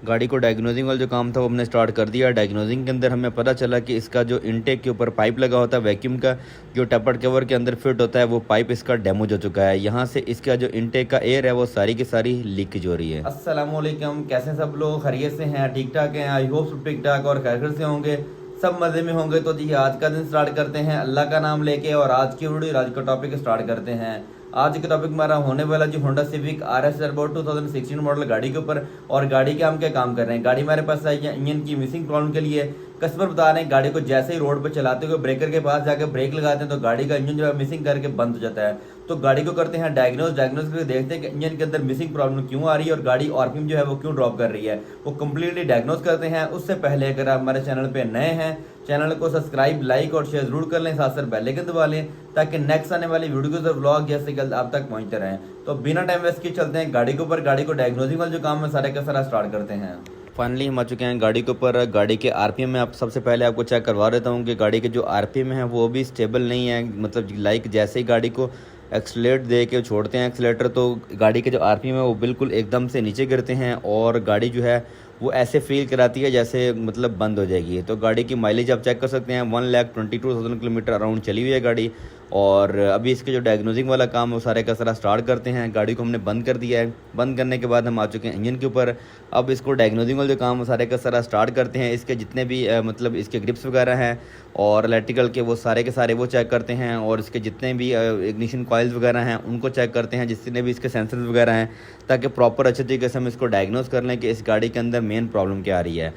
गाड़ी को डायग्नोजिंग वाला जो काम था वो हमने स्टार्ट कर दिया। डायग्नोजिंग के अंदर हमें पता चला कि इसका जो इनटेक के ऊपर पाइप लगा होता है वैक्यूम का, जो टपर कवर के अंदर फिट होता है, वो पाइप इसका डैमेज हो चुका है। यहाँ से इसका जो इनटेक का एयर है वो सारी की सारी लीकेज हो रही है। अस्सलामुअलैकुम, कैसे सब लोग? खैरियत से हैं? ठीक ठाक हैं? आई होप सब ठीक ठाक और खैर से होंगे, सब मज़े में होंगे। तो जी आज का दिन स्टार्ट करते हैं अल्लाह का नाम लेके और आज की वीडियो, आज का टॉपिक स्टार्ट करते हैं। आज का टॉपिक हमारा होने वाला जी Honda Civic RS turbo 2016 model गाड़ी के ऊपर। और गाड़ी के हम क्या काम कर रहे हैं, गाड़ी हमारे पास आई है इंजन की मिसिंग प्रॉब्लम के लिए। कस्टमर बता रहे हैं गाड़ी को जैसे ही रोड पर चलाते हुए ब्रेकर के पास जाकर ब्रेक लगाते हैं तो गाड़ी का इंजन जो है मिसिंग करके बंद हो जाता है। तो गाड़ी को करते हैं डायग्नोज करके देखते हैं कि इंजन के अंदर मिसिंग प्रॉब्लम क्यों आ रही है और गाड़ी आरपीएम जो है वो क्यों ड्रॉप कर रही है, वो कम्प्लीटली डायग्नोज करते हैं। उससे पहले अगर आप हमारे चैनल पे नए हैं, चैनल को सब्सक्राइब, लाइक और शेयर जरूर कर लें, साथ साथ बेल आइकन दबा लें ताकि नेक्स्ट आने वाली वीडियोस और व्लॉग जैसे जल्द आप तक पहुंचते रहें। तो बिना टाइम वेस्ट किए चलते हैं गाड़ी के ऊपर। गाड़ी को डायग्नोजिंग वाला जो काम है सारे का सारा स्टार्ट करते हैं। फाइनली हम आ चुके हैं गाड़ी के ऊपर। गाड़ी के आरपीएम में आप सबसे पहले आपको चेक करवा देता हूँ कि गाड़ी के जो आरपीएम है वो भी स्टेबल नहीं है। मतलब लाइक जैसे ही गाड़ी को एक्सलेट दे के छोड़ते हैं एक्सलेटर, तो गाड़ी के जो आरपीएम है वो बिल्कुल एकदम से नीचे गिरते हैं और गाड़ी जो है वो ऐसे फील कराती है जैसे मतलब बंद हो जाएगी। तो गाड़ी की माइलेज आप चेक कर सकते हैं, 1,22,000 किलोमीटर अराउंड चली हुई है गाड़ी। और अभी इसके जो डायग्नोजिंग वाला काम है वो सारे का सारा स्टार्ट करते हैं। गाड़ी को हमने बंद कर दिया है। बंद करने के बाद हम आ चुके हैं इंजन के ऊपर। अब इसको डायग्नोजिंग वाला जो काम है सारे का सारा स्टार्ट करते हैं। इसके जितने भी मतलब इसके ग्रिप्स वगैरह हैं और इलेक्ट्रिकल के, वो सारे के सारे वो चेक करते हैं। और इसके जितने भी इग्निशन कॉइल्स वगैरह हैं उनको चेक करते हैं, जितने भी इसके सेंसर्स वगैरह हैं, ताकि प्रॉपर अच्छे तरीके से हम इसको डायग्नोज कर लें कि इस गाड़ी के अंदर मेन प्रॉब्लम क्या आ रही है।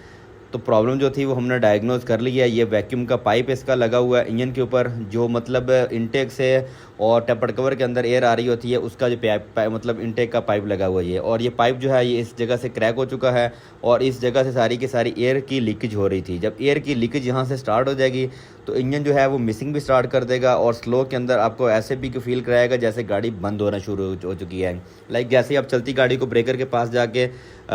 तो प्रॉब्लम जो थी वो हमने डायग्नोज कर लिया है। ये वैक्यूम का पाइप इसका लगा हुआ है इंजन के ऊपर, जो मतलब इनटेक से और टेपर कवर के अंदर एयर आ रही होती है उसका जो पाइप मतलब इनटेक का पाइप लगा हुआ है। और ये पाइप जो है ये इस जगह से क्रैक हो चुका है और इस जगह से सारी की सारी एयर की लीकेज हो रही थी। जब एयर की लीकेज यहाँ से स्टार्ट हो जाएगी तो इंजन जो है वो मिसिंग भी स्टार्ट कर देगा और स्लो के अंदर आपको ऐसे भी फील कराएगा जैसे गाड़ी बंद होना शुरू हो चुकी है। लाइक जैसे ही आप चलती गाड़ी को ब्रेकर के पास जाके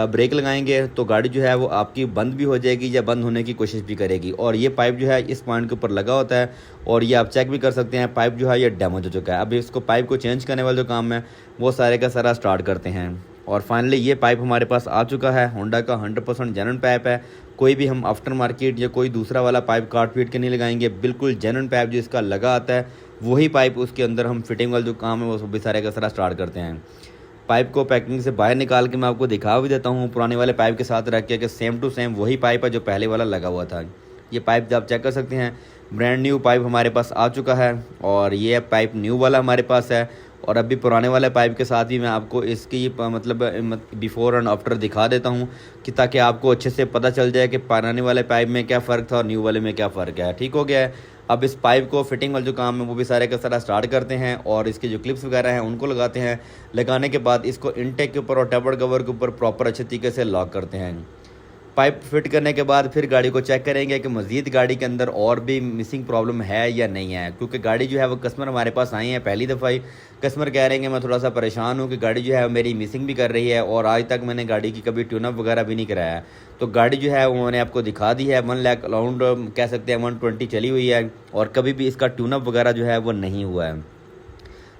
ब्रेक लगाएंगे तो गाड़ी जो है वो आपकी बंद भी हो जाएगी या बंद होने की कोशिश भी करेगी। और ये पाइप जो है इस पॉइंट के ऊपर लगा होता है और ये आप चेक भी कर सकते हैं, पाइप जो है ये डैमेज हो चुका है। अभी इसको पाइप को चेंज करने वाला जो काम है वो सारे का सारा स्टार्ट करते हैं। और फाइनली ये पाइप हमारे पास आ चुका है। होंडा का 100% जेन्युइन पाइप है। कोई भी हम आफ्टर मार्केट या कोई दूसरा वाला पाइप काट पीट के नहीं लगाएंगे, बिल्कुल जेन्युइन पाइप जो इसका लगा आता है वही पाइप उसके अंदर हम फिटिंग वाला जो काम है वो भी सारे का सारा स्टार्ट करते हैं। पाइप को पैकिंग से बाहर निकाल के मैं आपको दिखा भी देता हूँ पुराने वाले पाइप के साथ रख के कि सेम टू सेम वही पाइप है जो पहले वाला लगा हुआ था। ये पाइप आप चेक कर सकते हैं, ब्रांड न्यू पाइप हमारे पास आ चुका है और ये पाइप न्यू वाला हमारे पास है। और अभी पुराने वाले पाइप के साथ भी मैं आपको इसकी मतलब बिफोर एंड आफ्टर दिखा देता हूँ कि ताकि आपको अच्छे से पता चल जाए कि पुराने वाले पाइप में क्या फ़र्क था और न्यू वाले में क्या फ़र्क है। ठीक हो गया है। अब इस पाइप को फिटिंग वाला जो काम है वो भी सारे का सारा स्टार्ट करते हैं और इसके जो क्लिप्स वगैरह हैं उनको लगाते हैं। लगाने के बाद इसको इनटेक के ऊपर और टबर कवर के ऊपर प्रॉपर अच्छे तरीके से लॉक करते हैं। पाइप फिट करने के बाद फिर गाड़ी को चेक करेंगे कि मज़ीद गाड़ी के अंदर और भी मिसिंग प्रॉब्लम है या नहीं है, क्योंकि गाड़ी जो है वो कस्टमर हमारे पास आए हैं पहली दफ़ा ही। कस्टमर कह रहे हैं कि मैं थोड़ा सा परेशान हूँ कि गाड़ी जो है मेरी मिसिंग भी कर रही है और आज तक मैंने गाड़ी की कभी ट्यूनअप वगैरह भी नहीं कराया है। तो गाड़ी जो है वो मैंने आपको दिखा दी है, 1 लाख अराउंड कह सकते हैं 120 चली हुई है और कभी भी इसका ट्यूनअप वगैरह जो है वो नहीं हुआ है।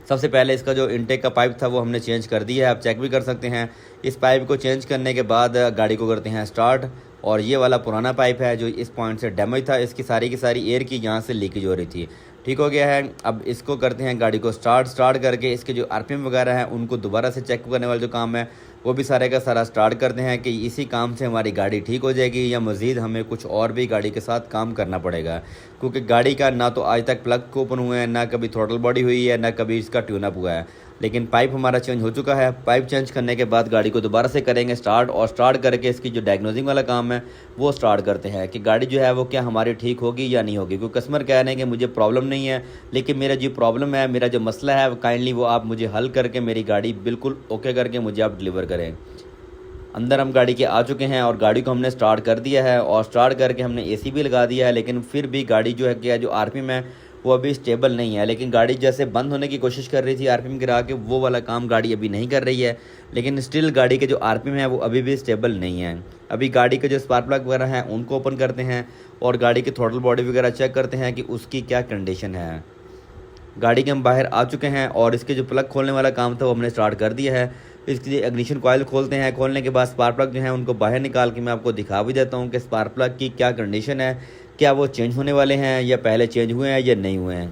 सबसे पहले इसका जो इनटेक का पाइप था वो हमने चेंज कर दिया है, आप चेक भी कर सकते हैं। इस पाइप को चेंज करने के बाद गाड़ी को करते हैं स्टार्ट। और ये वाला पुराना पाइप है जो इस पॉइंट से डैमेज था, इसकी सारी की सारी एयर की यहाँ से लीकेज हो रही थी। ठीक हो गया है। अब इसको करते हैं गाड़ी को स्टार्ट करके इसके जो आरपीएम वगैरह हैं उनको दोबारा से चेक करने वाला जो काम है वो भी सारे का सारा स्टार्ट करते हैं कि इसी काम से हमारी गाड़ी ठीक हो जाएगी या मज़ीद हमें कुछ और भी गाड़ी के साथ काम करना पड़ेगा। क्योंकि गाड़ी का ना तो आज तक प्लग ओपन हुए हैं, ना कभी थ्रोटल बॉडी हुई है, ना कभी इसका ट्यूनअप हुआ है। लेकिन पाइप हमारा चेंज हो चुका है। पाइप चेंज करने के बाद गाड़ी को दोबारा से करेंगे स्टार्ट और स्टार्ट करके इसकी जो डायग्नोजिंग वाला काम है वो स्टार्ट करते हैं कि गाड़ी जो है वो क्या हमारी ठीक होगी या नहीं होगी। क्योंकि कस्टमर कह रहे हैं कि मुझे प्रॉब्लम नहीं है, लेकिन मेरा जो प्रॉब्लम है, मेरा जो मसला है काइंडली वो आप मुझे हल करके मेरी गाड़ी बिल्कुल ओके करके मुझे आप डिलीवर करें। अंदर हम गाड़ी के आ चुके हैं और गाड़ी को हमने स्टार्ट कर दिया है और स्टार्ट करके हमने एसी भी लगा दिया है। लेकिन फिर भी गाड़ी जो है क्या जो आरपीएम है वो अभी स्टेबल नहीं है। लेकिन गाड़ी जैसे बंद होने की कोशिश कर रही थी आरपीएम गिरा के, वो वाला काम गाड़ी अभी नहीं कर रही है। लेकिन स्टिल गाड़ी के जो आरपीएम है वो अभी भी स्टेबल नहीं है। अभी गाड़ी के जो स्पार्क प्लग वगैरह हैं उनको ओपन करते हैं और गाड़ी की थ्रोटल बॉडी वगैरह चेक करते हैं कि उसकी क्या कंडीशन है। गाड़ी के हम बाहर आ चुके हैं और इसके जो प्लग खोलने वाला काम था वो हमने स्टार्ट कर दिया है। इसकी इग्निशन कॉइल खोलते हैं। खोलने के बाद स्पार्क प्लग जो है उनको बाहर निकाल के मैं आपको दिखा भी देता हूँ कि स्पार्क प्लग की क्या कंडीशन है, क्या वो चेंज होने वाले हैं या पहले चेंज हुए हैं या नहीं हुए हैं।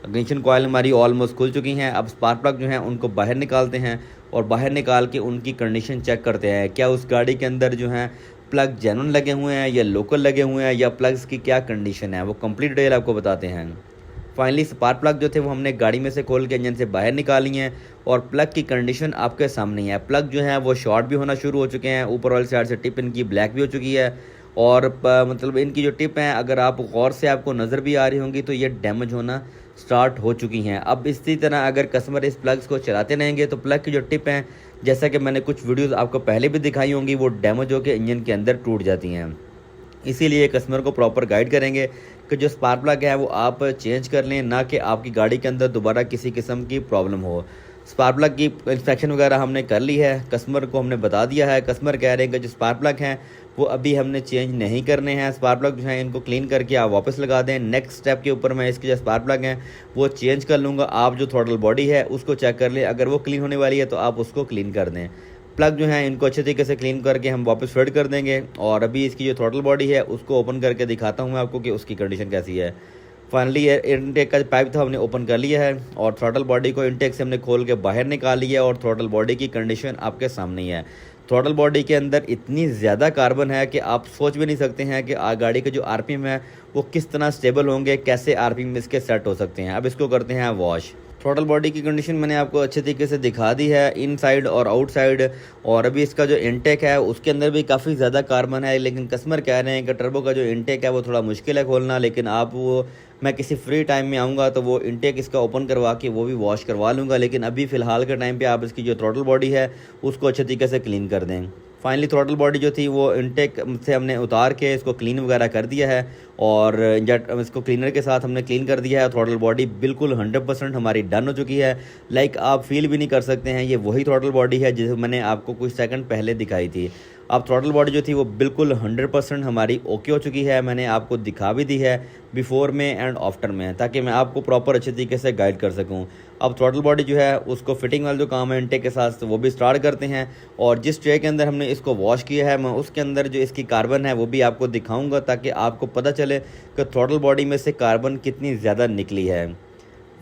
इग्निशन कॉइल हमारी ऑलमोस्ट खुल चुकी हैं। अब स्पार्क प्लग जो है उनको बाहर निकालते हैं और बाहर निकाल के उनकी कंडीशन चेक करते हैं, क्या उस गाड़ी के अंदर जो है प्लग जेन्युइन लगे हुए हैं या लोकल लगे हुए हैं या प्लग्स की क्या कंडीशन है, वो कंप्लीट डिटेल आपको बताते हैं। फाइनली स्पार्क प्लग जो थे वो हमने गाड़ी में से खोल के इंजन से बाहर निकाली हैं और प्लग की कंडीशन आपके सामने है। प्लग जो है वो शॉर्ट भी होना शुरू हो चुके हैं, ऊपर वाली साइड से टिप इनकी ब्लैक भी हो चुकी है और मतलब इनकी जो टिप है अगर आप गौर से आपको नज़र भी आ रही होंगी तो ये डैमेज होना स्टार्ट हो चुकी हैं। अब इसी तरह अगर कस्टमर इस प्लग्स को चलाते रहेंगे तो प्लग की जो टिप हैं, जैसा कि मैंने कुछ वीडियोस आपको पहले भी दिखाई होंगी, वो डैमेज होकर इंजन के अंदर टूट जाती हैं। इसीलिए कस्टमर को प्रॉपर गाइड करेंगे कि जो स्पार्क प्लग है वो आप चेंज कर लें, ना कि आपकी गाड़ी के अंदर दोबारा किसी किस्म की प्रॉब्लम हो। स्पार्क प्लग की इंस्पेक्शन वगैरह हमने कर ली है, कस्टमर को हमने बता दिया है। कस्टमर कह रहे हैं कि जो स्पार्क प्लग हैं वो अभी हमने चेंज नहीं करने हैं। स्पार्क प्लग जो है इनको क्लीन करके आप वापस लगा दें। नेक्स्ट स्टेप के ऊपर मैं इसके जो स्पार्क प्लग हैं वो चेंज कर लूँगा। आप जो थ्रॉटल बॉडी है उसको चेक कर लें, अगर वो क्लीन होने वाली है तो आप उसको क्लीन कर दें। प्लग जो है इनको अच्छे तरीके से क्लीन करके हम वापस फिट कर देंगे और अभी इसकी जो थ्रॉटल बॉडी है उसको ओपन करके दिखाता हूँ मैं आपको कि उसकी कंडीशन कैसी है। फाइनली इनटेक का पाइप था हमने ओपन कर लिया है और थ्रॉटल बॉडी को इनटेक से हमने खोल के बाहर निकाल लिया और थ्रॉटल बॉडी की कंडीशन आपके सामने ही है। थ्रॉटल बॉडी के अंदर इतनी ज़्यादा कार्बन है कि आप सोच भी नहीं सकते हैं कि गाड़ी के जो आरपीएम है वो किस तरह स्टेबल होंगे, कैसे आरपीएम इसके सेट हो सकते हैं। अब इसको करते हैं वॉश। थ्रॉटल बॉडी की कंडीशन मैंने आपको अच्छे तरीके से दिखा दी है, इन साइड और आउट साइड। और अभी इसका जो इनटेक है उसके अंदर भी काफ़ी ज़्यादा कार्बन है, लेकिन कस्टमर कह रहे हैं कि टर्बो का जो इनटेक है वो थोड़ा मुश्किल है खोलना, लेकिन आप वो मैं किसी फ्री टाइम में आऊँगा तो वो इनटेक इसका ओपन करवा के वो भी वॉश करवा लूँगा। लेकिन अभी फ़िलहाल के टाइम पे आप इसकी जो थ्रॉटल बॉडी है उसको अच्छे तरीके से क्लीन कर दें। फाइनली थ्रॉटल बॉडी जो थी वो इनटेक से हमने उतार के इसको क्लीन वगैरह कर दिया है और इसको क्लीनर के साथ हमने क्लीन कर दिया है। थ्रॉटल बॉडी बिल्कुल 100% हमारी डन हो चुकी है। लाइक आप फील भी नहीं कर सकते हैं ये वही थ्रॉटल बॉडी है जिसे मैंने आपको कुछ सेकंड पहले दिखाई थी। अब थ्रॉटल बॉडी जो थी वो बिल्कुल 100% हमारी ओके हो चुकी है। मैंने आपको दिखा भी दी है बिफोर में एंड आफ्टर में, ताकि मैं आपको प्रॉपर अच्छे तरीके से गाइड कर सकूं। अब थ्रॉटल बॉडी जो है उसको फिटिंग वाला जो काम है इनटेक के साथ तो वो भी स्टार्ट करते हैं और जिस ट्रे के अंदर हमने इसको वॉश किया है मैं उसके अंदर जो इसकी कार्बन है वो भी आपको दिखाऊंगा, ताकि आपको पता चले कि थ्रॉटल बॉडी में से कार्बन कितनी ज़्यादा निकली है।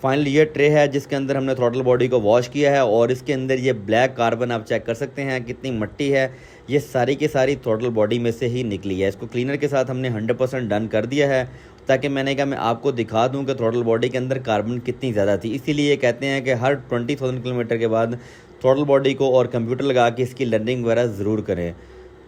फाइनली ये ट्रे है जिसके अंदर हमने थ्रॉटल बॉडी को वॉश किया है और इसके अंदर ये ब्लैक कार्बन आप चेक कर सकते हैं कितनी मट्टी है, ये सारी की सारी थ्रॉटल बॉडी में से ही निकली है। इसको क्लीनर के साथ हमने 100% डन कर दिया है, ताकि मैंने कहा मैं आपको दिखा दूं कि थ्रॉटल बॉडी के अंदर कार्बन कितनी ज़्यादा थी। इसीलिए कहते हैं कि हर 20,000 किलोमीटर के बाद थ्रॉटल बॉडी को और कंप्यूटर लगा के इसकी लर्निंग वगैरह ज़रूर करें।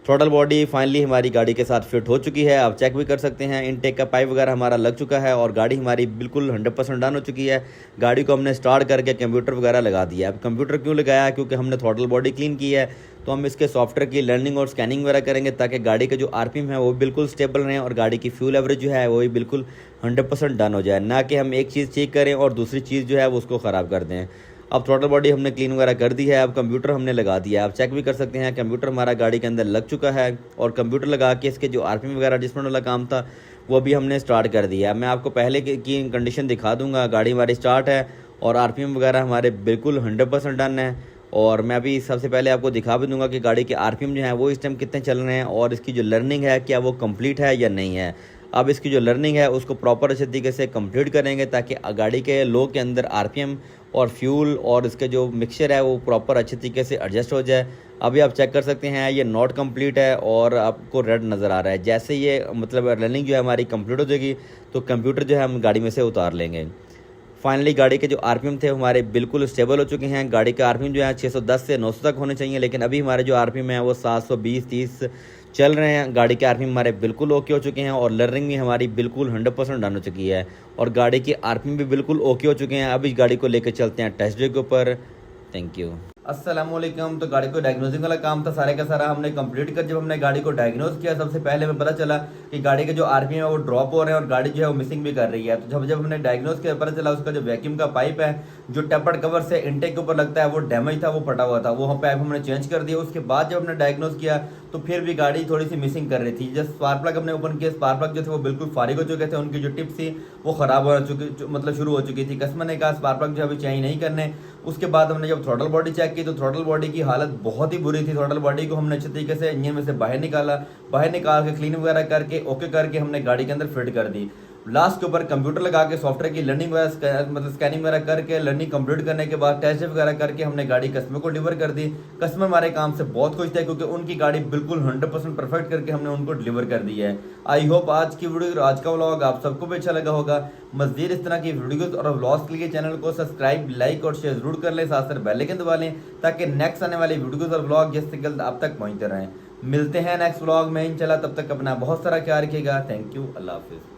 थ्रॉटल बॉडी फाइनली हमारी गाड़ी के साथ फिट हो चुकी है, आप चेक भी कर सकते हैं। इनटेक का पाइप वगैरह हमारा लग चुका है और गाड़ी हमारी बिल्कुल 100% डन हो चुकी है। गाड़ी को हमने स्टार्ट करके कंप्यूटर वगैरह लगा दिया। अब कंप्यूटर क्यों लगाया, क्योंकि हमने थ्रॉटल बॉडी क्लीन की है तो हम इसके सॉफ्टवेयर की लर्निंग और स्कैनिंग वगैरह करेंगे, ताकि गाड़ी के जो आरपीएम है वो बिल्कुल स्टेबल रहें और गाड़ी की फ्यूल एवरेज जो है वो भी बिल्कुल 100% डन हो जाए, ना कि हम एक चीज़ चेक करें और दूसरी चीज़ जो है वो उसको ख़राब कर दें। अब थ्रॉटल बॉडी हमने क्लीन वगैरह कर दी है, अब कंप्यूटर हमने लगा दिया है। आप चेक भी कर सकते हैं कंप्यूटर हमारा गाड़ी के अंदर लग चुका है और कंप्यूटर लगा के इसके जो आरपीएम वगैरह एडजस्टमेंट वाला काम था वो भी हमने स्टार्ट कर दिया। मैं आपको पहले की कंडीशन दिखा दूंगा। गाड़ी हमारी स्टार्ट है और आरपीएम वगैरह हमारे बिल्कुल 100% डन है और मैं अभी सबसे पहले आपको दिखा भी दूंगा कि गाड़ी के आरपीएम जो है वो इस टाइम कितने चल रहे हैं और इसकी जो लर्निंग है क्या वो कंप्लीट है या नहीं है। अब इसकी जो लर्निंग है उसको प्रॉपर अच्छे तरीके से कंप्लीट करेंगे, ताकि गाड़ी के लो के अंदर आरपीएम और फ्यूल और इसके जो मिक्सचर है वो प्रॉपर अच्छे तरीके से एडजस्ट हो जाए। अभी आप चेक कर सकते हैं ये नॉट कंप्लीट है और आपको रेड नज़र आ रहा है। जैसे ये मतलब रनिंग जो है हमारी कंप्लीट हो जाएगी तो कंप्यूटर जो है हम गाड़ी में से उतार लेंगे। फाइनली गाड़ी के जो आरपीएम थे हमारे बिल्कुल स्टेबल हो चुके हैं। गाड़ी का आरपीएम जो है 610 से 900 तक होने चाहिए, लेकिन अभी हमारे जो आरपीएम है वो 720-30 चल रहे हैं। गाड़ी के आरपीएम हमारे बिल्कुल ओके हो चुके हैं और लर्निंग भी हमारी बिल्कुल 100% डन हो चुकी है और गाड़ी के आरपीएम भी बिल्कुल ओके हो चुके हैं। अभी गाड़ी को लेकर चलते हैं टेस्ट ड्राइव के ऊपर। Thank you. अस्सलामुअलैकुम। तो गाड़ी को डायग्नोजिंग वाला काम था सारे का सारा हमने कंप्लीट कर। जब हमने गाड़ी को डायग्नोज किया सबसे पहले हमें पता चला कि गाड़ी के जो आरपीएम है वो ड्रॉप हो रहे हैं और गाड़ी जो है वो मिसिंग भी कर रही है। तो जब हमने डायग्नोज किया पता चला उसका जो वैक्यूम का पाइप है जो टेपर्ड कवर से इनटेक के ऊपर लगता है वो डैमेज था, वो फटा हुआ था। वो पाइप हमने चेंज कर दिया। उसके बाद जब हमने डायग्नोज किया तो फिर भी गाड़ी थोड़ी सी मिसिंग कर रही थी। जब स्पार्क प्लग हमने ओपन किया, स्पार्क प्लग जो थे वो बिल्कुल फारिग हो चुके थे, उनकी जो टिप थी वो खराब हो चुकी मतलब शुरू हो चुकी थी। कस्टमर ने कहा स्पार्क प्लग जो अभी चेंज नहीं करने उसके बाद हमने जब थ्रॉटल बॉडी चेक की तो थ्रॉटल बॉडी की हालत बहुत ही बुरी थी। थ्रॉटल बॉडी को हमने अच्छे तरीके से इंजन में से बाहर निकाला, बाहर निकाल के क्लीन वगैरह करके ओके करके हमने गाड़ी के अंदर फिट कर दी। लास्ट के ऊपर कंप्यूटर लगा के सॉफ्टवेयर की लर्निंग वगैरह मतलब स्कैनिंग वगैरह करके लर्निंग कंप्लीट करने के बाद टेस्ट वगैरह करके हमने गाड़ी कस्टमर को डिलीवर कर दी। कस्टमर हमारे काम से बहुत खुश थे क्योंकि उनकी गाड़ी बिल्कुल 100% परफेक्ट करके हमने उनको डिलीवर कर दी है। आई होप आज की वीडियो, आज का व्लॉग आप सबको भी अच्छा लगा होगा। मज़ीद इस तरह की वीडियोस और व्लॉग्स के लिए चैनल को सब्सक्राइब, लाइक और शेयर जरूर कर लें, साथ साथ बेल आइकन दबा लें ताकि नेक्स्ट आने वाली वीडियोस और व्लॉग जल्द से जल्द आप तक पहुंचते रहें। मिलते हैं नेक्स्ट व्लॉग में इंशाल्लाह, तब तक अपना बहुत सारा ख्याल रखिएगा। थैंक यू, अल्लाह हाफिज़।